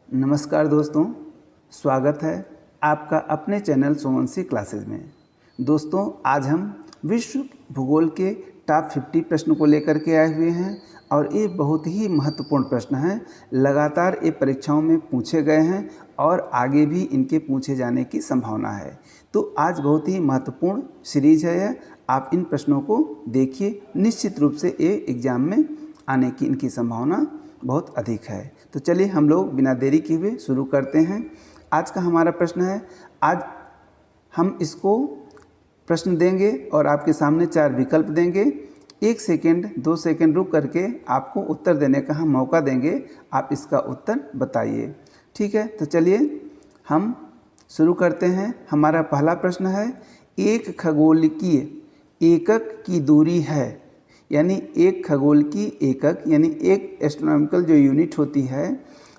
नमस्कार दोस्तों, स्वागत है आपका अपने चैनल सोमवंशी क्लासेस में। दोस्तों, आज हम विश्व भूगोल के टॉप 50 प्रश्न को लेकर के आए हुए हैं और ये बहुत ही महत्वपूर्ण प्रश्न हैं। लगातार ये परीक्षाओं में पूछे गए हैं और आगे भी इनके पूछे जाने की संभावना है। तो आज बहुत ही महत्वपूर्ण सीरीज है यह। आप इन प्रश्नों को देखिए, निश्चित रूप से ये एग्ज़ाम में आने की इनकी संभावना बहुत अधिक है। तो चलिए हम लोग बिना देरी किए हुए शुरू करते हैं। आज का हमारा प्रश्न है, आज हम इसको प्रश्न देंगे और आपके सामने 4 विकल्प देंगे। 1 सेकेंड 2 सेकेंड रुक करके आपको उत्तर देने का हम मौका देंगे। आप इसका उत्तर बताइए, ठीक है। तो चलिए हम शुरू करते हैं। हमारा पहला प्रश्न है, एक खगोलीय एकक की दूरी है, यानी एक खगोल की एकक यानी एक एस्ट्रोनॉमिकल जो यूनिट होती है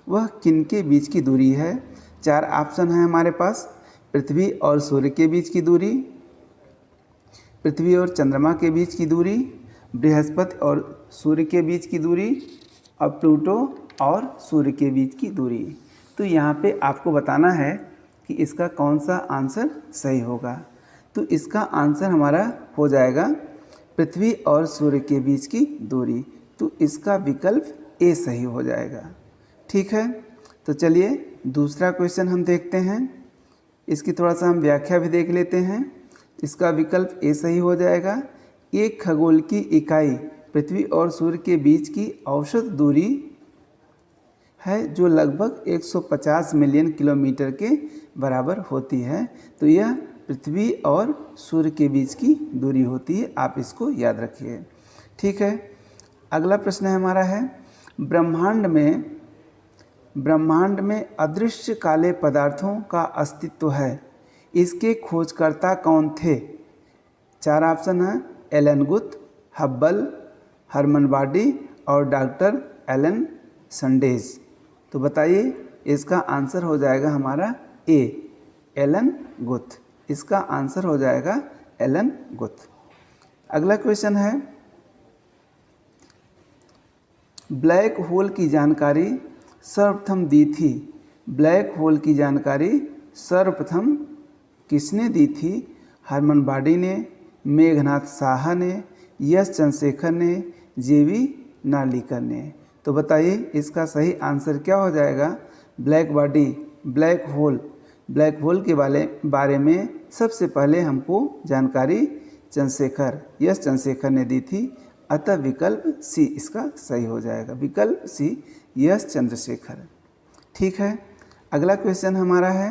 वह किन के बीच की दूरी है। 4 ऑप्शन है हमारे पास। पृथ्वी और सूर्य के बीच की दूरी, पृथ्वी और चंद्रमा के बीच की दूरी, बृहस्पति और सूर्य के बीच की दूरी, और प्लूटो और सूर्य के बीच की दूरी। तो यहाँ पे आपको बताना है कि इसका कौन सा आंसर सही होगा। तो इसका आंसर हमारा हो जाएगा पृथ्वी और सूर्य के बीच की दूरी। तो इसका विकल्प ए सही हो जाएगा, ठीक है। तो चलिए दूसरा क्वेश्चन हम देखते हैं। इसकी थोड़ा सा हम व्याख्या भी देख लेते हैं। इसका विकल्प ए सही हो जाएगा। एक खगोल की इकाई पृथ्वी और सूर्य के बीच की औसत दूरी है जो लगभग 150 मिलियन किलोमीटर के बराबर होती है। तो यह पृथ्वी और सूर्य के बीच की दूरी होती है, आप इसको याद रखिए, ठीक है। अगला प्रश्न है हमारा है, ब्रह्मांड में अदृश्य काले पदार्थों का अस्तित्व है, इसके खोजकर्ता कौन थे। 4 ऑप्शन है, एलन गुथ, हब्बल, हरमन बाडी और डॉक्टर एलन संडेज। तो बताइए इसका आंसर हो जाएगा हमारा ए, एलन गुथ। इसका आंसर हो जाएगा एलन गुथ। अगला क्वेश्चन है, ब्लैक होल की जानकारी सर्वप्रथम दी थी। ब्लैक होल की जानकारी सर्वप्रथम किसने दी थी। हरमन बाडी ने, मेघनाथ साहा ने, यश चंद्रशेखर ने, जेवी नार्लिकर ने। तो बताइए इसका सही आंसर क्या हो जाएगा। ब्लैक होल के बारे में सबसे पहले हमको जानकारी यश चंद्रशेखर ने दी थी। अतः विकल्प सी इसका सही हो जाएगा, विकल्प सी यश चंद्रशेखर, ठीक है। अगला क्वेश्चन हमारा है,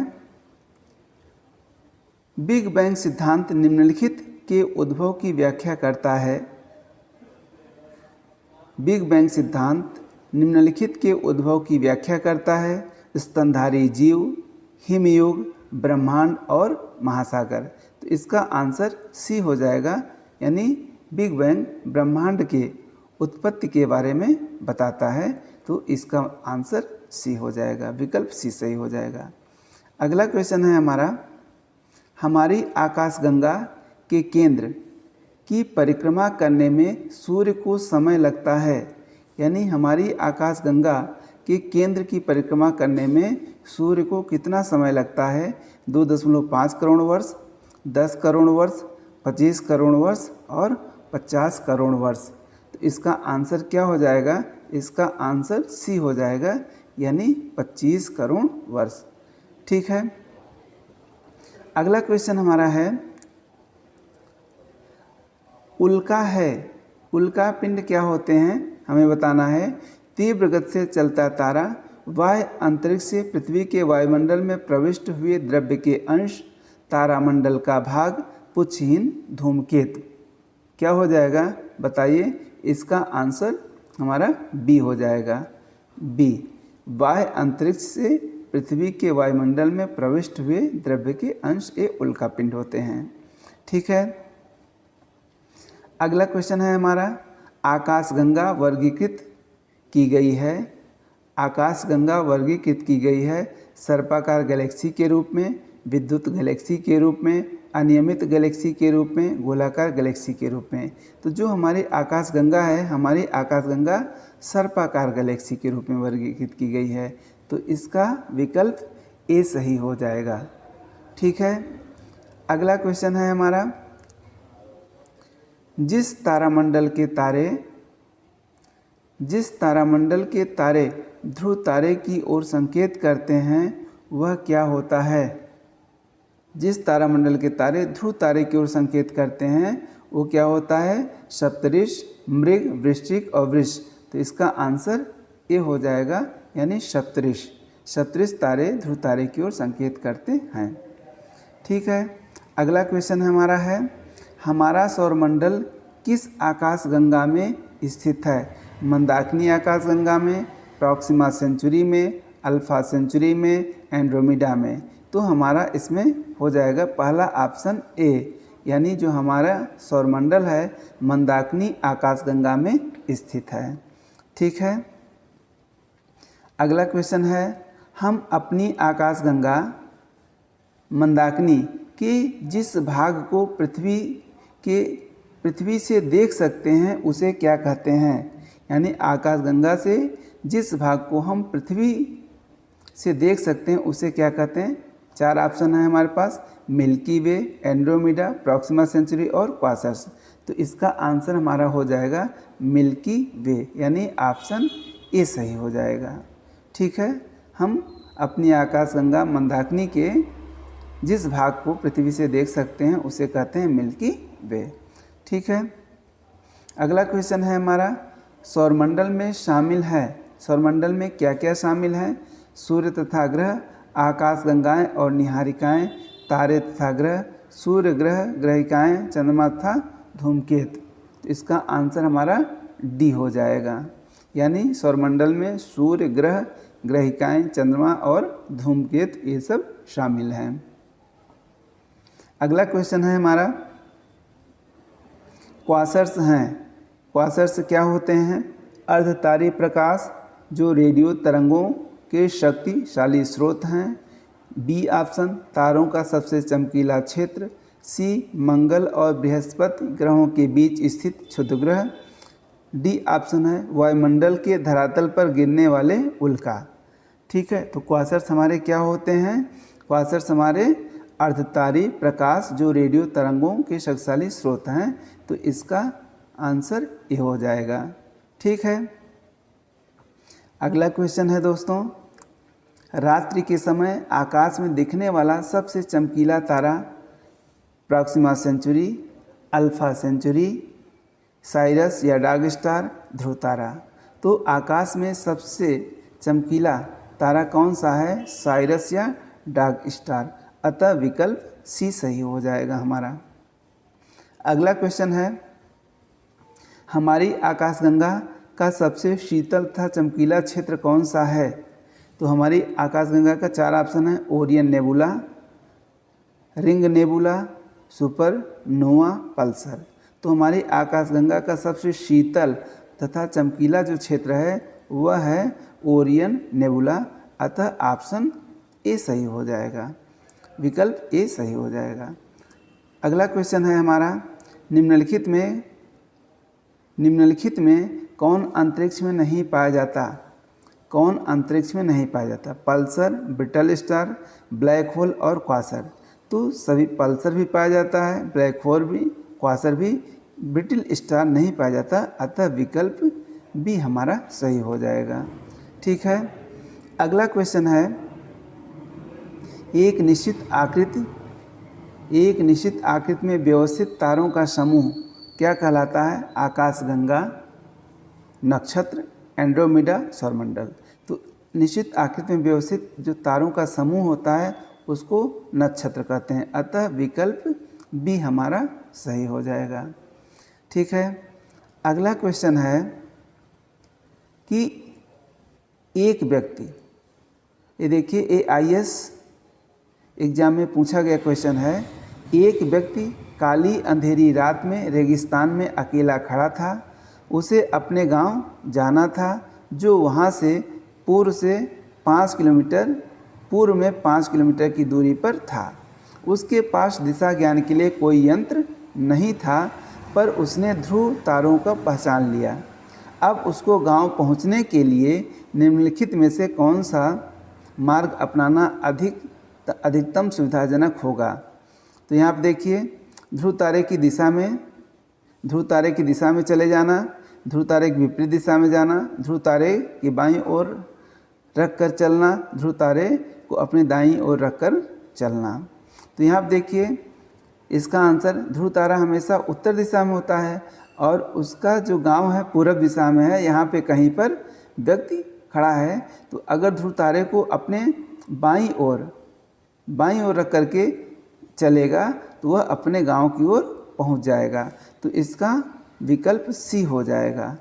बिग बैंग सिद्धांत निम्नलिखित के उद्भव की व्याख्या करता है। बिग बैंग सिद्धांत निम्नलिखित के उद्भव की व्याख्या करता है। स्तनधारी जीव, हिमयुग, ब्रह्मांड और महासागर। तो इसका आंसर सी हो जाएगा, यानी बिग बैंग ब्रह्मांड के उत्पत्ति के बारे में बताता है। तो इसका आंसर सी हो जाएगा, विकल्प सी सही हो जाएगा। अगला क्वेश्चन है हमारा, हमारी आकाशगंगा के केंद्र की परिक्रमा करने में सूर्य को समय लगता है, यानी हमारी आकाशगंगा के केंद्र की परिक्रमा करने में सूर्य को कितना समय लगता है। 2.5 करोड़ वर्ष, 10 करोड़ वर्ष, 25 करोड़ वर्ष और 50 करोड़ वर्ष। तो इसका आंसर क्या हो जाएगा। इसका आंसर सी हो जाएगा, यानी 25 करोड़ वर्ष, ठीक है। अगला क्वेश्चन हमारा है, उल्का पिंड क्या होते हैं, हमें बताना है। तीव्र गति से चलता तारा, बाह्य अंतरिक्ष से पृथ्वी के वायुमंडल में प्रविष्ट हुए द्रव्य के अंश, तारामंडल का भाग, पुच्छहीन धूमकेतु। क्या हो जाएगा बताइए। इसका आंसर हमारा बी हो जाएगा, बी, बाह्य अंतरिक्ष से पृथ्वी के वायुमंडल में प्रविष्ट हुए द्रव्य के अंश ये उल्कापिंड होते हैं, ठीक है। अगला क्वेश्चन है हमारा, आकाशगंगा वर्गीकृत की गई है। आकाशगंगा वर्गीकृत की गई है सर्पाकार गैलेक्सी के रूप में, विद्युत गैलेक्सी के रूप में, अनियमित गैलेक्सी के रूप में, गोलाकार गैलेक्सी के रूप में। तो जो हमारी आकाशगंगा है, हमारी आकाशगंगा सर्पाकार गैलेक्सी के रूप में वर्गीकृत की गई है। तो इसका विकल्प ए सही हो जाएगा। ठीक है, अगला क्वेश्चन है हमारा, जिस तारामंडल के तारे ध्रुव तारे की ओर संकेत करते हैं वह क्या होता है? जिस तारामंडल के तारे ध्रुव तारे की ओर संकेत करते हैं वो क्या होता है? सप्तऋषि, मृग, वृश्चिक और वृष। तो इसका आंसर ए हो जाएगा, यानी सप्तऋषि। सप्तऋषि तारे ध्रुव तारे की ओर संकेत करते हैं। ठीक है, अगला क्वेश्चन हमारा है, हमारा सौरमंडल किस आकाशगंगा में स्थित है? मंदाकिनी आकाशगंगा में, प्रॉक्सिमा सेंचुरी में, अल्फा सेंचुरी में, एंड्रोमेडा में। तो हमारा इसमें हो जाएगा पहला ऑप्शन ए, यानी जो हमारा सौरमंडल है मंदाकिनी आकाशगंगा में स्थित है। ठीक है, अगला क्वेश्चन है, हम अपनी आकाशगंगा मंदाकिनी के जिस भाग को पृथ्वी से देख सकते हैं उसे क्या कहते हैं? यानी आकाशगंगा से जिस भाग को हम पृथ्वी से देख सकते हैं उसे क्या कहते हैं? 4 ऑप्शन है हमारे पास, मिल्की वे, एंड्रोमेडा, प्रॉक्सिमा सेंचुरी और क्वासर्स। तो इसका आंसर हमारा हो जाएगा मिल्की वे, यानी ऑप्शन ए सही हो जाएगा। ठीक है, हम अपनी आकाशगंगा मंदाकिनी के जिस भाग को पृथ्वी से देख सकते हैं उसे कहते हैं मिल्की वे। ठीक है, अगला क्वेश्चन है हमारा, सौरमंडल में शामिल है, सौरमंडल में क्या क्या शामिल है? सूर्य तथा ग्रह, आकाशगंगाएं और निहारिकाएं, तारे तथा ग्रह, सूर्य ग्रह, ग्रहिकाएं, चंद्रमा तथा धूमकेतु। तो इसका आंसर हमारा डी हो जाएगा, यानी सौरमंडल में सूर्य, ग्रह, ग्रहिकाएं, चंद्रमा और धूमकेतु ये सब शामिल हैं। अगला क्वेश्चन है हमारा, क्वासर्स हैं। क्वासर्स क्या होते हैं? अर्धतारी प्रकाश जो रेडियो तरंगों के शक्तिशाली स्रोत हैं। बी ऑप्शन, तारों का सबसे चमकीला क्षेत्र। सी, मंगल और बृहस्पति ग्रहों के बीच स्थित क्षुद्र ग्रह। डी ऑप्शन है, वायुमंडल के धरातल पर गिरने वाले उल्का। ठीक है, तो क्वासर्स हमारे क्या होते हैं? क्वासर्स हमारे अर्धतारी प्रकाश जो रेडियो तरंगों के शक्तिशाली स्रोत हैं। तो इसका आंसर ये हो जाएगा। ठीक है, अगला क्वेश्चन है दोस्तों, रात्रि के समय आकाश में दिखने वाला सबसे चमकीला तारा Proxima Centauri, Alpha Centauri, Sirius या डार्क स्टार, ध्रुव तारा। तो आकाश में सबसे चमकीला तारा कौन सा है? साइरस या डार्क स्टार। अतः विकल्प सी सही हो जाएगा हमारा। अगला क्वेश्चन है, हमारी आकाशगंगा का सबसे शीतल तथा चमकीला क्षेत्र कौन सा है? तो हमारी आकाशगंगा का 4 ऑप्शन है, Orion nebula, ring nebula, supernova, Pulsar. तो हमारी आकाशगंगा का सबसे शीतल तथा चमकीला जो क्षेत्र है वह है ओरियन नेबुला। अतः ऑप्शन ए सही हो जाएगा, विकल्प ए सही हो जाएगा। अगला क्वेश्चन है हमारा, निम्नलिखित में कौन अंतरिक्ष में नहीं पाया जाता? कौन अंतरिक्ष में नहीं पाया जाता? Pulsar, brittle star, black hole और क्वासर। तो सभी पल्सर भी पाया जाता है, ब्लैक होल भी, क्वासर भी, ब्रिटल स्टार नहीं पाया जाता। अतः विकल्प बी हमारा सही हो जाएगा। ठीक है, अगला क्वेश्चन है, एक निश्चित आकृति में व्यवस्थित तारों का समूह क्या कहलाता है? आकाशगंगा, नक्षत्र, एंड्रोमेडा, सौरमंडल। तो निश्चित आकृति में व्यवस्थित जो तारों का समूह होता है उसको नक्षत्र कहते हैं। अतः विकल्प बी हमारा सही हो जाएगा। ठीक है, अगला क्वेश्चन है कि एक व्यक्ति, ये देखिए AIS एग्जाम में पूछा गया क्वेश्चन है, एक व्यक्ति काली अंधेरी रात में रेगिस्तान में अकेला खड़ा था। उसे अपने गांव जाना था जो वहां से पूर्व से 5 किलोमीटर पूर्व में 5 किलोमीटर की दूरी पर था। उसके पास दिशा ज्ञान के लिए कोई यंत्र नहीं था, पर उसने ध्रुव तारों को पहचान लिया। अब उसको गांव पहुंचने के लिए निम्नलिखित में से कौन सा मार्ग अपनाना अधिकतम सुविधाजनक होगा। तो यहाँ आप देखिए, ध्रुव तारे की दिशा में चले जाना, ध्रुव तारे की विपरीत दिशा में जाना, ध्रुव तारे की बाईं ओर रख कर चलना, ध्रुव तारे को अपनी दाईं ओर रख कर चलना। तो यहाँ आप देखिए, इसका आंसर ध्रुव तारा हमेशा उत्तर दिशा में होता है और उसका जो गांव है पूर्व दिशा में है। यहाँ पे कहीं पर व्यक्ति खड़ा है, तो अगर ध्रुव तारे को अपने बाईं ओर रख करके चलेगा तो वह अपने गांव की ओर पहुंच जाएगा। तो इसका विकल्प सी हो जाएगा।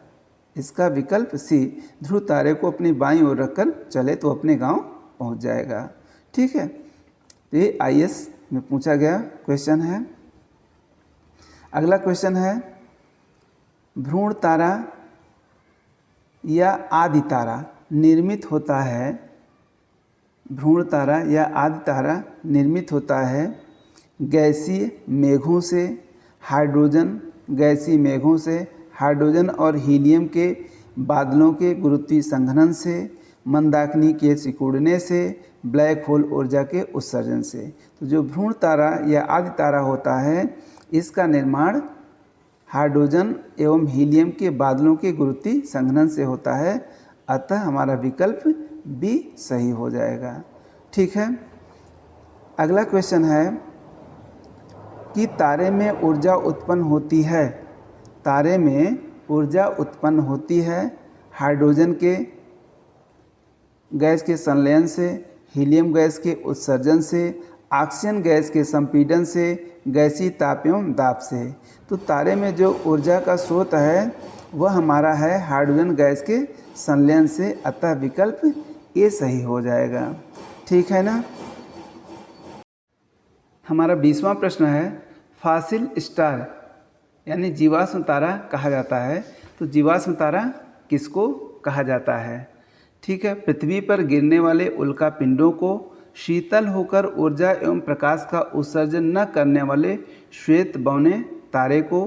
इसका विकल्प सी, ध्रुव तारे को अपनी बाईं ओर रखकर चले तो अपने गांव पहुंच जाएगा। ठीक है, तो ये IAS में पूछा गया क्वेश्चन है। अगला क्वेश्चन है, भ्रूण तारा या आदि तारा निर्मित होता है, भ्रूण तारा या आदि तारा निर्मित होता है गैसीय मेघों से, हाइड्रोजन और हीलियम के बादलों के गुरुत्वीय संघनन से, मंदाकिनी के सिकुड़ने से, ब्लैक होल ऊर्जा के उत्सर्जन से। तो जो भ्रूण तारा या आदि तारा होता है, इसका निर्माण हाइड्रोजन एवं हीलियम के बादलों के गुरुत्वीय संघनन से होता है। अतः हमारा विकल्प बी सही हो जाएगा। ठीक है, अगला क्वेश्चन है कि तारे में ऊर्जा उत्पन्न होती है हाइड्रोजन के गैस के संलयन से, हीलियम गैस के उत्सर्जन से, ऑक्सीजन गैस के संपीड़न से, गैसीय ताप एवं दाब से। तो तारे में जो ऊर्जा का स्रोत है वह हमारा है हाइड्रोजन गैस के संलयन से। अतः विकल्प ए सही हो जाएगा। ठीक है ना। हमारा 20वां प्रश्न है, फासिल स्टार यानी जीवाश्म तारा कहा जाता है। तो जीवाश्म तारा किसको कहा जाता है? ठीक है, पृथ्वी पर गिरने वाले उल्का पिंडों को शीतल होकर ऊर्जा एवं प्रकाश का उत्सर्जन न करने वाले श्वेत बौने तारे को,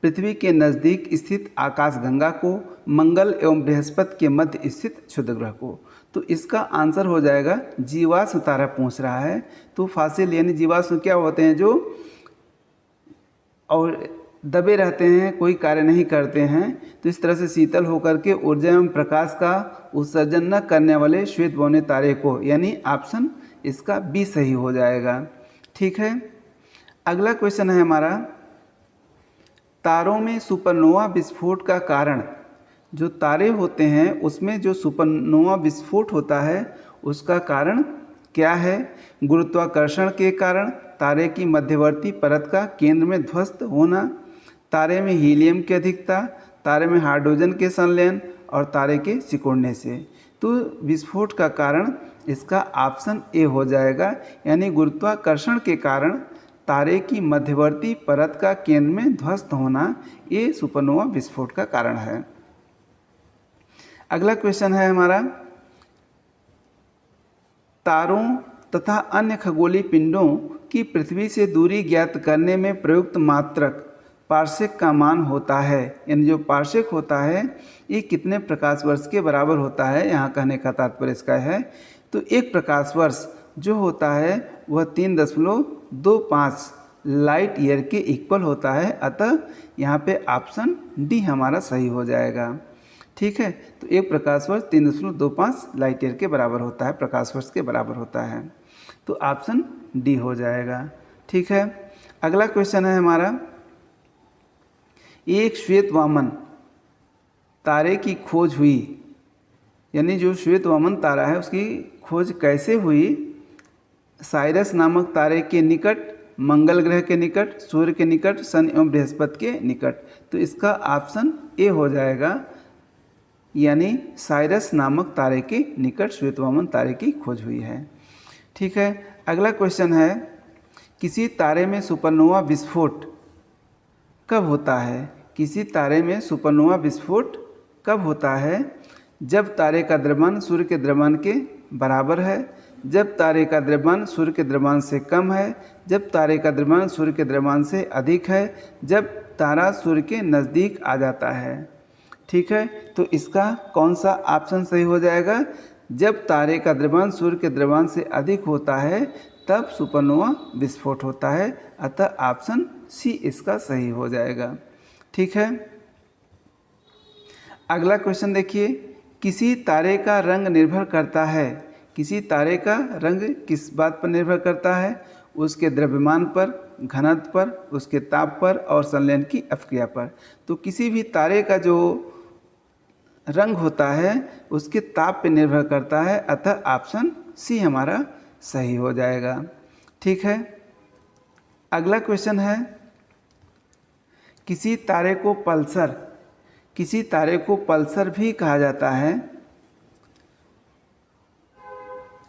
पृथ्वी के नज़दीक स्थित आकाशगंगा को, मंगल एवं बृहस्पति के मध्य स्थित क्षुद्र ग्रह को। तो इसका आंसर हो जाएगा जीवाश्म तारा पूछ रहा है। तो फासिल यानी जीवाश्म क्या होते हैं, जो और दबे रहते हैं, कोई कार्य नहीं करते हैं। तो इस तरह से शीतल होकर के ऊर्जा एवं प्रकाश का उत्सर्जन न करने वाले श्वेत बौने तारे को, यानी ऑप्शन इसका बी सही हो जाएगा। ठीक है, अगला क्वेश्चन है हमारा, तारों में सुपरनोवा विस्फोट का कारण, जो तारे होते हैं उसमें जो सुपरनोवा विस्फोट होता है उसका कारण क्या है? गुरुत्वाकर्षण के कारण, तारे की मध्यवर्ती परत का केंद्र में ध्वस्त होना, तारे में हीलियम की अधिकता, तारे में हाइड्रोजन के संलयन और तारे के सिकुड़ने से। तो विस्फोट का कारण इसका ऑप्शन ए हो जाएगा, यानी गुरुत्वाकर्षण के कारण तारे की मध्यवर्ती परत का केंद्र में ध्वस्त होना, ये सुपरनोवा विस्फोट का कारण है। अगला क्वेश्चन है हमारा, तारों तथा अन्य खगोलीय पिंडों की पृथ्वी से दूरी ज्ञात करने में प्रयुक्त मात्रक पार्सेक का मान होता है, यानी जो पार्सेक होता है ये कितने प्रकाश वर्ष के बराबर होता है, यहाँ कहने का तात्पर्य इसका है। तो एक प्रकाश वर्ष जो होता है वह 3.25 लाइट ईयर के इक्वल होता है। अतः यहाँ पे ऑप्शन डी हमारा सही हो जाएगा। ठीक है, तो एक प्रकाश वर्ष 3.25 लाइट ईयर के बराबर होता है, प्रकाश वर्ष के बराबर होता है। तो ऑप्शन डी हो जाएगा। ठीक है, अगला क्वेश्चन है हमारा, एक श्वेत वामन तारे की खोज हुई, यानी जो श्वेत वामन तारा है उसकी खोज कैसे हुई? साइरस नामक तारे के निकट, मंगल ग्रह के निकट, सूर्य के निकट, सन एवं बृहस्पति के निकट। तो इसका ऑप्शन ए हो जाएगा, यानी साइरस नामक तारे के निकट श्वेत वामन तारे की खोज हुई है। ठीक है, अगला क्वेश्चन है, किसी तारे में सुपरनोवा विस्फोट कब होता है? किसी तारे में सुपरनोवा विस्फोट कब होता है? जब तारे का द्रव्यमान सूर्य के द्रव्यमान के बराबर है, जब तारे का द्रव्यमान सूर्य के द्रव्यमान से कम है, जब तारे का द्रव्यमान सूर्य के द्रव्यमान से अधिक है, जब तारा सूर्य के नज़दीक आ जाता है। ठीक है, तो इसका कौन सा ऑप्शन सही हो जाएगा? जब तारे का द्रव्यमान सूर्य के द्रव्यमान से अधिक होता है तब सुपरनोवा विस्फोट होता है, अतः ऑप्शन सी इसका सही हो जाएगा। ठीक है, अगला क्वेश्चन देखिए, किसी तारे का रंग निर्भर करता है, किसी तारे का रंग किस बात पर निर्भर करता है? उसके द्रव्यमान पर, घनत्व पर, उसके ताप पर और संलयन की अपक्रिया पर। तो किसी भी तारे का जो रंग होता है उसके ताप पर निर्भर करता है, अतः ऑप्शन सी हमारा सही हो जाएगा। ठीक है, अगला क्वेश्चन है, किसी तारे को पल्सर, किसी तारे को पल्सर भी कहा जाता है।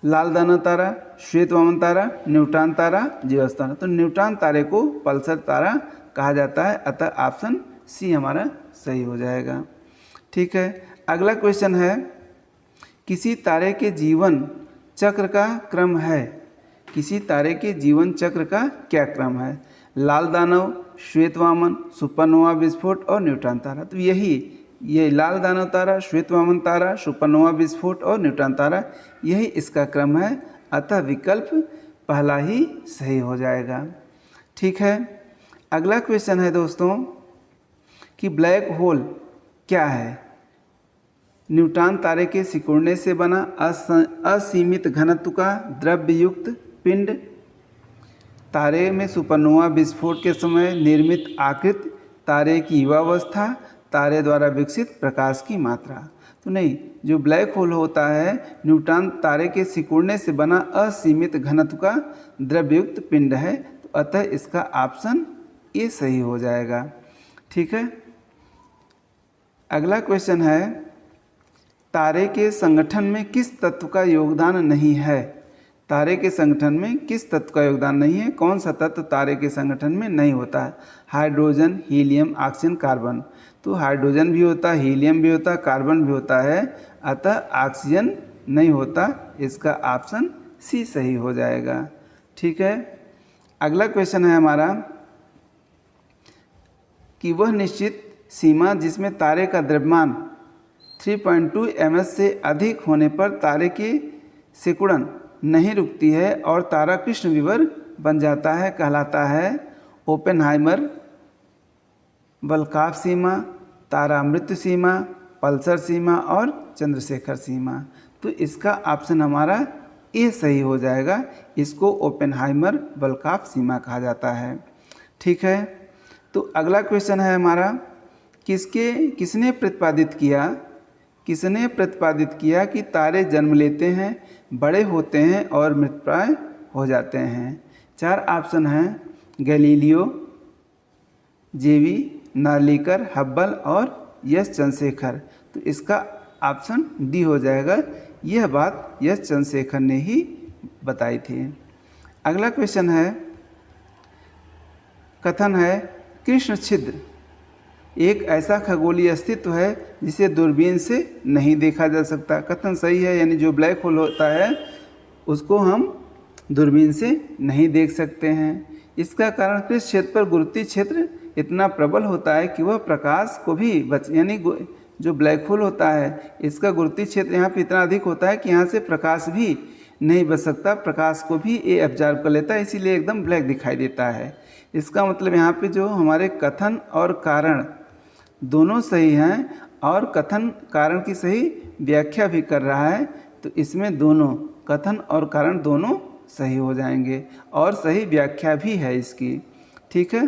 लाल दानव तारा, श्वेत वामन तारा, न्यूट्रॉन तारा, जीवस तारा। तो न्यूट्रॉन तारे को पल्सर तारा कहा जाता है, अतः ऑप्शन सी हमारा सही हो जाएगा। ठीक है, अगला क्वेश्चन है, किसी तारे के जीवन चक्र का क्रम है, किसी तारे के जीवन चक्र का क्या क्रम है? लाल दानव, श्वेत वामन, सुपरनोवा विस्फोट और न्यूट्रॉन तारा। तो ये लाल दानव तारा, श्वेत वामन तारा, सुपरनोवा विस्फोट और न्यूट्रॉन तारा, यही इसका क्रम है, अतः विकल्प पहला ही सही हो जाएगा। ठीक है, अगला क्वेश्चन है दोस्तों कि ब्लैक होल क्या है? न्यूट्रॉन तारे के सिकुड़ने से बना असीमित घनत्व का द्रव्ययुक्त पिंड, तारे में सुपरनोवा विस्फोट के समय निर्मित आकृति, तारे की युवावस्था, तारे द्वारा विकसित प्रकाश की मात्रा। तो नहीं, जो ब्लैक होल होता है न्यूट्रॉन तारे के सिकुड़ने से बना असीमित घनत्व का द्रव्ययुक्त पिंड है, तो अतः इसका ऑप्शन ए सही हो जाएगा। ठीक है, अगला क्वेश्चन है, तारे के संगठन में किस तत्व का योगदान नहीं है? तारे के संगठन में किस तत्व का योगदान नहीं है? कौन सा तत्व तारे के संगठन में नहीं होता है? Hydrogen, helium, oxygen, carbon. तो हाइड्रोजन भी होता है, हीलियम भी होता है, कार्बन भी होता है, अतः ऑक्सीजन नहीं होता, इसका ऑप्शन सी सही हो जाएगा। ठीक है, अगला क्वेश्चन है हमारा कि वह निश्चित सीमा जिसमें तारे का द्रव्यमान 3.2 ms से अधिक होने पर तारे की सिकुड़न नहीं रुकती है और तारा कृष्ण विवर बन जाता है, कहलाता है ओपेनहाइमर वोल्कॉफ सीमा, तारा मृत्यु सीमा, पल्सर सीमा और चंद्रशेखर सीमा। तो इसका ऑप्शन हमारा ए सही हो जाएगा, इसको ओपेनहाइमर वोल्कॉफ सीमा कहा जाता है। ठीक है, तो अगला क्वेश्चन है हमारा, किसने प्रतिपादित किया कि तारे जन्म लेते हैं, बड़े होते हैं और मृतप्राय हो जाते हैं? 4 ऑप्शन हैं, गैलीलियो, जेवी, नार्लिकर, हब्बल और यश चंद्रशेखर। तो इसका ऑप्शन डी हो जाएगा, यह बात यश चंद्रशेखर ने ही बताई थी। अगला क्वेश्चन है, कथन है कृष्ण छिद्र एक ऐसा खगोलीय अस्तित्व है जिसे दूरबीन से नहीं देखा जा सकता। कथन सही है, यानी जो ब्लैक होल होता है उसको हम दूरबीन से नहीं देख सकते हैं। इसका कारण कृष्ण क्षेत्र पर गुरुत्वीय क्षेत्र इतना प्रबल होता है कि वह प्रकाश को भी यानी जो ब्लैक होल होता है इसका गुरुत्वीय क्षेत्र यहाँ पे इतना अधिक होता है कि यहाँ से प्रकाश भी नहीं बच सकता, प्रकाश को भी ये ऑब्जर्व कर लेता है, इसीलिए एकदम ब्लैक दिखाई देता है। इसका मतलब यहाँ पे जो हमारे कथन और कारण दोनों सही हैं और कथन कारण की सही व्याख्या भी कर रहा है, तो इसमें दोनों कथन और कारण दोनों सही हो जाएंगे और सही व्याख्या भी है इसकी। ठीक है,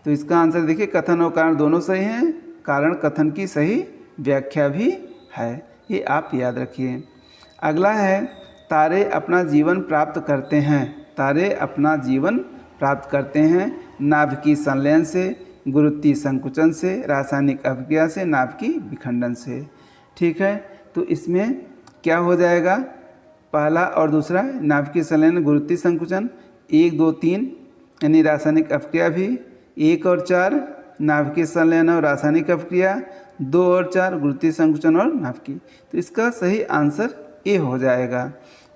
तो इसका आंसर देखिए, कथन और कारण दोनों सही हैं, कारण कथन की सही व्याख्या भी है, ये आप याद रखिए। अगला है, तारे अपना जीवन प्राप्त करते हैं, तारे अपना जीवन प्राप्त करते हैं नाभिकीय संलयन से, गुरुत्वीय संकुचन से, रासायनिक अभिक्रिया से, नाभिकीय विखंडन से। ठीक है, तो इसमें क्या हो जाएगा, पहला और दूसरा नाभिकीय संलयन, गुरुत्वीय संकुचन, 1, 2, 3 यानी रासायनिक अभिक्रिया भी, 1 और 4 नाभिकीय संलयन और रासायनिक अभिक्रिया, 2 और 4 गुरुत्वीय संकुचन और नाभिकीय। तो इसका सही आंसर ए हो जाएगा।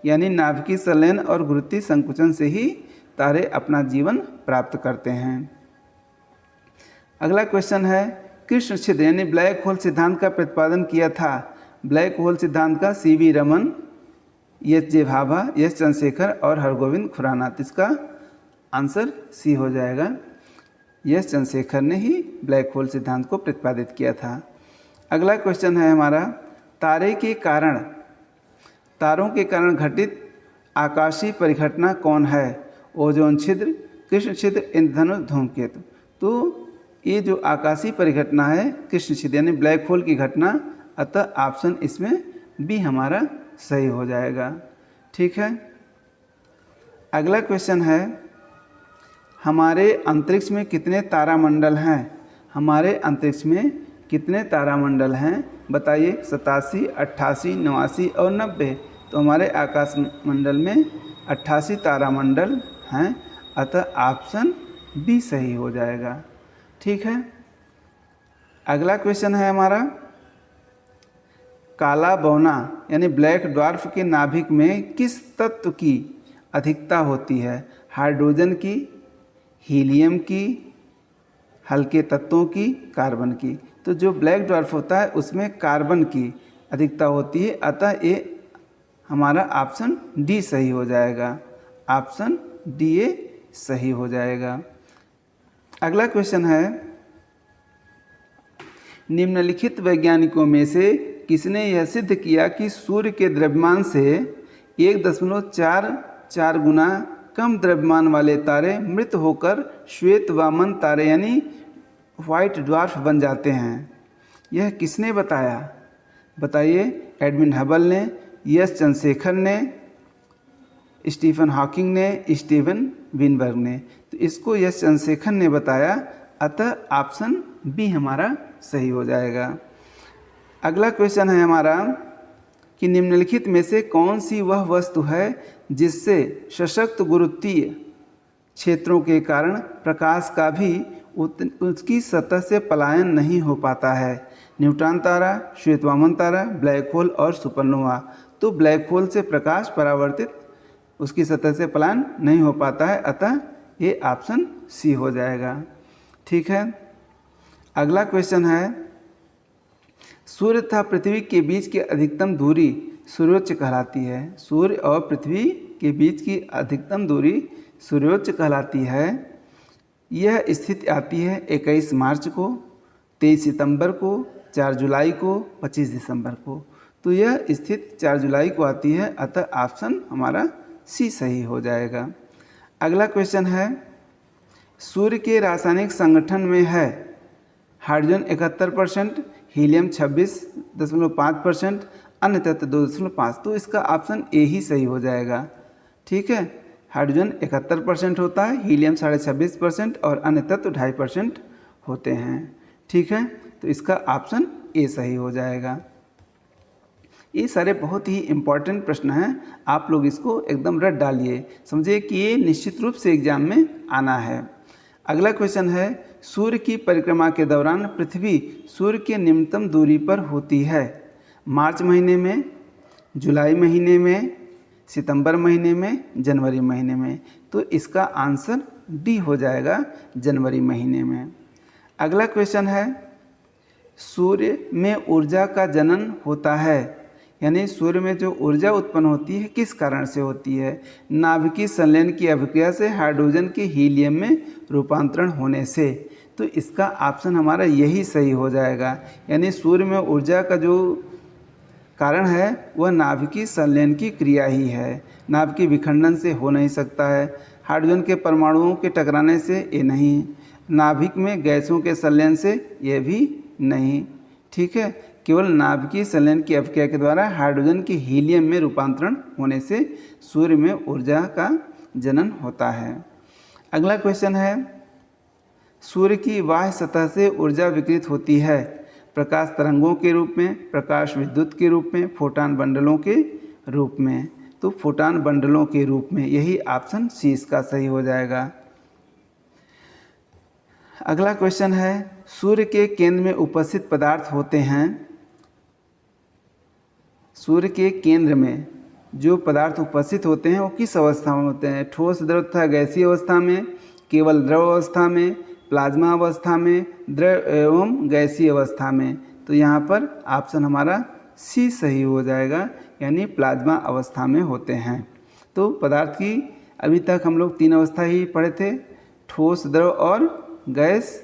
यानी नाभिकीय संलयन और गुरुत्वीय संकुचन से ही तारे अपना जीवन प्राप्त करते हैं। अगला क्वेश्चन है, कृष्ण छिद्र यानी ब्लैक होल सिद्धांत का प्रतिपादन किया था। ब्लैक होल सिद्धांत का CV Raman, H J Bhabha, S Chandrashekhar और हरगोविंद खुराना। तो इसका आंसर सी हो जाएगा। एस चंद्रशेखर ने ही ब्लैक होल सिद्धांत को प्रतिपादित किया था। अगला क्वेश्चन है हमारा, तारों के कारण घटित आकाशीय परिघटना कौन है? ओजोन छिद्र, कृष्ण छिद्र, इंद्रधनुष, धूमकेतु। तो ये जो आकाशीय परिघटना है कृष्ण छिद्र यानी ब्लैक होल की घटना, अतः ऑप्शन इसमें बी हमारा सही हो जाएगा। ठीक है। अगला क्वेश्चन है, हमारे अंतरिक्ष में कितने तारामंडल हैं? हमारे अंतरिक्ष में कितने तारामंडल हैं बताइए? 87, 88, 89 और 90। तो हमारे आकाश मंडल में 88 तारामंडल हैं, अतः ऑप्शन बी सही हो जाएगा। ठीक है। अगला क्वेश्चन है हमारा, काला बौना यानी ब्लैक ड्वार्फ के नाभिक में किस तत्व की अधिकता होती है? हाइड्रोजन की, हीलियम की, हल्के तत्वों की, कार्बन की। तो जो ब्लैक ड्वार्फ होता है उसमें कार्बन की अधिकता होती है, अतः ये हमारा ऑप्शन डी सही हो जाएगा। ऑप्शन डी ए सही हो जाएगा। अगला क्वेश्चन है, निम्नलिखित वैज्ञानिकों में से किसने यह सिद्ध किया कि सूर्य के द्रव्यमान से 1.44 गुना कम द्रव्यमान वाले तारे मृत होकर श्वेत वामन तारे यानी व्हाइट ड्वार्फ बन जाते हैं? यह किसने बताया बताइए? एडविन हबल ने, एस चंद्रशेखर ने, स्टीफन हॉकिंग ने, स्टीवन विनबर्ग ने। तो इसको एस चंद्रशेखर ने बताया, अतः ऑप्शन बी हमारा सही हो जाएगा। अगला क्वेश्चन है हमारा कि निम्नलिखित में से कौन सी वह वस्तु है जिससे सशक्त गुरुत्वीय क्षेत्रों के कारण प्रकाश का भी उसकी सतह से पलायन नहीं हो पाता है? न्यूट्रॉन तारा, श्वेत वामन तारा, ब्लैक होल और सुपरनोवा। तो ब्लैक होल से प्रकाश परावर्तित उसकी सतह से पलायन नहीं हो पाता है, अतः ये ऑप्शन सी हो जाएगा। ठीक है। अगला क्वेश्चन है, सूर्य तथा पृथ्वी के बीच की अधिकतम दूरी सूर्योच्च कहलाती है। सूर्य और पृथ्वी के बीच की अधिकतम दूरी सूर्योच्च कहलाती है। यह स्थिति आती है 21 मार्च को, 23 सितंबर को, 4 जुलाई को, 25 दिसंबर को। तो यह स्थिति 4 जुलाई को आती है, अतः ऑप्शन हमारा सी सही हो जाएगा। अगला क्वेश्चन है, सूर्य के रासायनिक संगठन में है हाइड्रोजन 71%, हीलियम 26.5%, अन्य तत्व 2.5। तो इसका ऑप्शन ए ही सही हो जाएगा। ठीक है। हाइड्रोजन 71% होता है, हीलियम 26.5% और अन्य तत्व 2.5% होते हैं। ठीक है। तो इसका ऑप्शन ए सही हो जाएगा। ये सारे बहुत ही इम्पॉर्टेंट प्रश्न हैं, आप लोग इसको एकदम रट डालिए, समझिए कि ये निश्चित रूप से एग्जाम में आना है। अगला क्वेश्चन है, सूर्य की परिक्रमा के दौरान पृथ्वी सूर्य के निम्नतम दूरी पर होती है? मार्च महीने में, जुलाई महीने में, सितंबर महीने में, जनवरी महीने में। तो इसका आंसर डी हो जाएगा, जनवरी महीने में। अगला क्वेश्चन है, सूर्य में ऊर्जा का जनन होता है, यानी सूर्य में जो ऊर्जा उत्पन्न होती है किस कारण से होती है? नाभिकीय संलयन की अभिक्रिया से, हाइड्रोजन के हीलियम में रूपांतरण होने से। तो इसका ऑप्शन हमारा यही सही हो जाएगा, यानी सूर्य में ऊर्जा का जो कारण है वह नाभिकीय संलयन की क्रिया ही है। नाभिकीय विखंडन से हो नहीं सकता है, हाइड्रोजन के परमाणुओं के टकराने से ये नहीं, नाभिक में गैसों के संलयन से ये भी नहीं। ठीक है। केवल नाभिकीय संलयन की अभिक्रिया के द्वारा हाइड्रोजन के हीलियम में रूपांतरण होने से सूर्य में ऊर्जा का जनन होता है। अगला क्वेश्चन है, सूर्य की बाह्य सतह से ऊर्जा विकिरित होती है प्रकाश तरंगों के रूप में, प्रकाश विद्युत के रूप में, फोटॉन बंडलों के रूप में। तो फोटॉन बंडलों के रूप में, यही ऑप्शन सी इसका सही हो जाएगा। अगला क्वेश्चन है, सूर्य के केंद्र में उपस्थित पदार्थ होते हैं सूर्य के केंद्र में जो पदार्थ उपस्थित होते हैं वो किस अवस्था में होते हैं? ठोस, द्रव तथा गैसीय अवस्था में, केवल द्रव अवस्था में, प्लाज्मा अवस्था में, द्रव एवं गैसीय अवस्था में। तो यहाँ पर ऑप्शन हमारा सी सही हो जाएगा, यानी प्लाज्मा अवस्था में होते हैं। तो पदार्थ की अभी तक हम लोग 3 अवस्था ही पढ़े थे, ठोस, द्रव और गैस।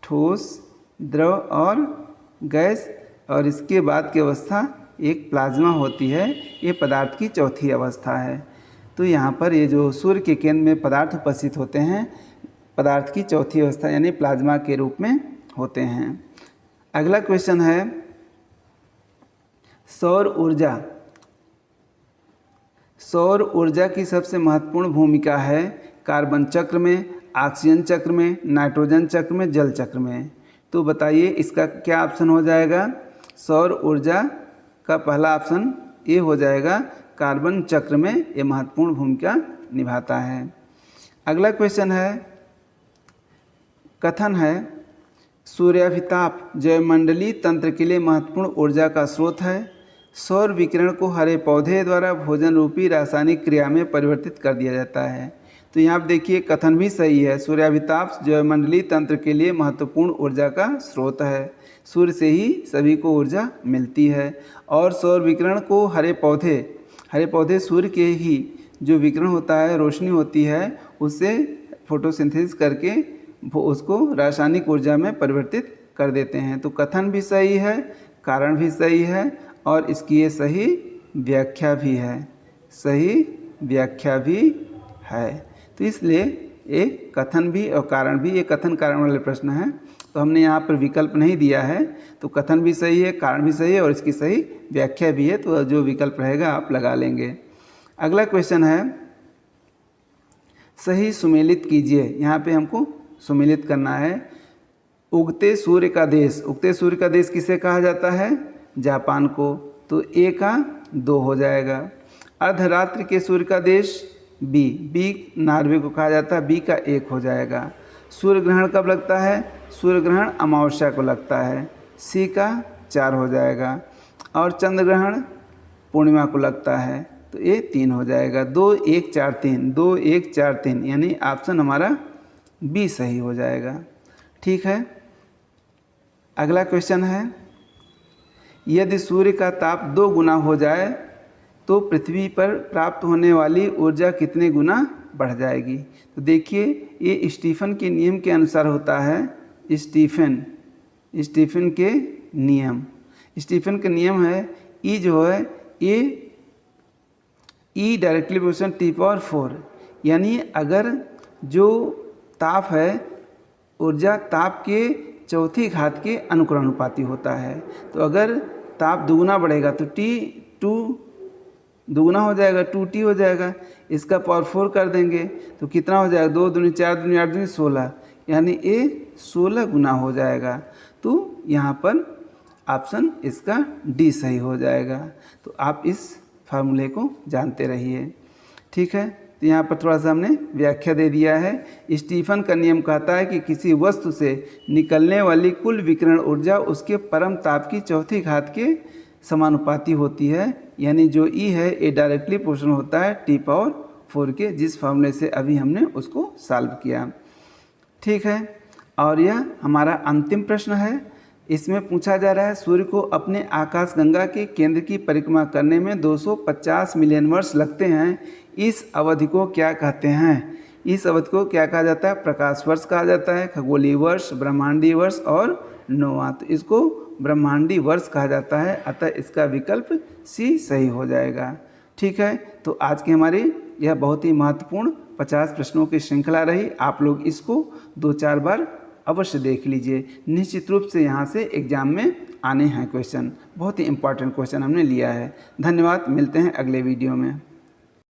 ठोस, द्रव और गैस, और इसके बाद की अवस्था एक प्लाज्मा होती है, ये पदार्थ की चौथी अवस्था है। तो यहाँ पर ये जो सूर्य के केंद्र में पदार्थ उपस्थित होते हैं, पदार्थ की चौथी अवस्था यानी प्लाज्मा के रूप में होते हैं। अगला क्वेश्चन है, सौर ऊर्जा। सौर ऊर्जा की सबसे महत्वपूर्ण भूमिका है कार्बन चक्र में, ऑक्सीजन चक्र में, नाइट्रोजन चक्र में, जल चक्र में। तो बताइए इसका क्या ऑप्शन हो जाएगा? सौर ऊर्जा का पहला ऑप्शन ये हो जाएगा, कार्बन चक्र में ये महत्वपूर्ण भूमिका निभाता है। अगला क्वेश्चन है, कथन है सूर्याभिताप जैवमंडलीय तंत्र के लिए महत्वपूर्ण ऊर्जा का स्रोत है। सौर विकिरण को हरे पौधे द्वारा भोजन रूपी रासायनिक क्रिया में परिवर्तित कर दिया जाता है। तो यहाँ आप देखिए कथन भी सही है, सूर्याभिताप जैवमंडलीय तंत्र के लिए महत्वपूर्ण ऊर्जा का स्रोत है। सूर्य से ही सभी को ऊर्जा मिलती है। और सौर विकिरण को हरे पौधे सूर्य के ही जो विकिरण होता है, रोशनी होती है, उससे फोटोसिंथेसिस करके उसको रासायनिक ऊर्जा में परिवर्तित कर देते हैं। तो कथन भी सही है, कारण भी सही है, और इसकी ये सही व्याख्या भी है। सही व्याख्या भी है। तो इसलिए ये कथन भी और कारण भी, ये कथन कारण वाले प्रश्न हैं, तो हमने यहाँ पर विकल्प नहीं दिया है। तो कथन भी सही है, कारण भी सही है, और इसकी सही व्याख्या भी है। तो जो विकल्प रहेगा आप लगा लेंगे। अगला क्वेश्चन है, सही सुमेलित कीजिए। यहाँ पे हमको सुमेलित करना है। उगते सूर्य का देश, उगते सूर्य का देश किसे कहा जाता है? जापान को। तो ए का 2 हो जाएगा। अर्धरात्रि के सूर्य का देश बी नॉर्वे को कहा जाता है, बी का 1 हो जाएगा। सूर्य ग्रहण कब लगता है? सूर्य ग्रहण अमावस्या को लगता है, सी का 4 हो जाएगा। और चंद्र ग्रहण पूर्णिमा को लगता है, तो ये 3 हो जाएगा। 2 1 4 3, 2 1 4 3, यानी ऑप्शन हमारा बी सही हो जाएगा। ठीक है। अगला क्वेश्चन है, यदि सूर्य का ताप 2 गुना हो जाए तो पृथ्वी पर प्राप्त होने वाली ऊर्जा कितने गुना बढ़ जाएगी? तो देखिए ये स्टीफन के नियम के अनुसार होता है। स्टीफन के नियम है, ई जो है ये ई डायरेक्टली प्रोपोर्शनल T⁴, यानी अगर जो ताप है, ऊर्जा ताप के चौथी घात के अनुक्रमानुपाती होता है। तो अगर ताप दुगुना बढ़ेगा तो T2 दुगुना हो जाएगा, 2T हो जाएगा। इसका पावर 4 कर देंगे तो कितना हो जाएगा? 2 दूनी 4 दूनी 8 दूनी 16, यानी ये 16 गुना हो जाएगा। तो यहाँ पर ऑप्शन इसका डी सही हो जाएगा। तो आप इस फार्मूले को जानते रहिए। ठीक है। तो यहाँ पर थोड़ा सा हमने व्याख्या दे दिया है। स्टीफन का नियम कहता है कि किसी वस्तु से निकलने वाली कुल विकिरण ऊर्जा उसके परम ताप की चौथी घात के समानुपाती होती है, यानी जो ई है ये डायरेक्टली प्रोपोर्शनल होता है T⁴ के, जिस फार्मूले से अभी हमने उसको सॉल्व किया। ठीक है। और यह हमारा अंतिम प्रश्न है। इसमें पूछा जा रहा है, सूर्य को अपने आकाशगंगा के केंद्र की परिक्रमा करने में 250 मिलियन वर्ष लगते हैं। इस अवधि को क्या कहते हैं? इस अवधि को क्या कहा जाता है? प्रकाश वर्ष कहा जाता है, खगोलीय वर्ष, ब्रह्मांडीय वर्ष और नोवा। तो इसको ब्रह्मांडीय वर्ष कहा जाता है, अतः इसका विकल्प सी सही हो जाएगा। ठीक है। तो आज की हमारी यह बहुत ही महत्वपूर्ण 50 प्रश्नों की श्रृंखला रही। आप लोग इसको 2-4 बार अवश्य देख लीजिए। निश्चित रूप से यहाँ से एग्जाम में आने हैं क्वेश्चन, बहुत ही इंपॉर्टेंट क्वेश्चन हमने लिया है। धन्यवाद, मिलते हैं अगले वीडियो में।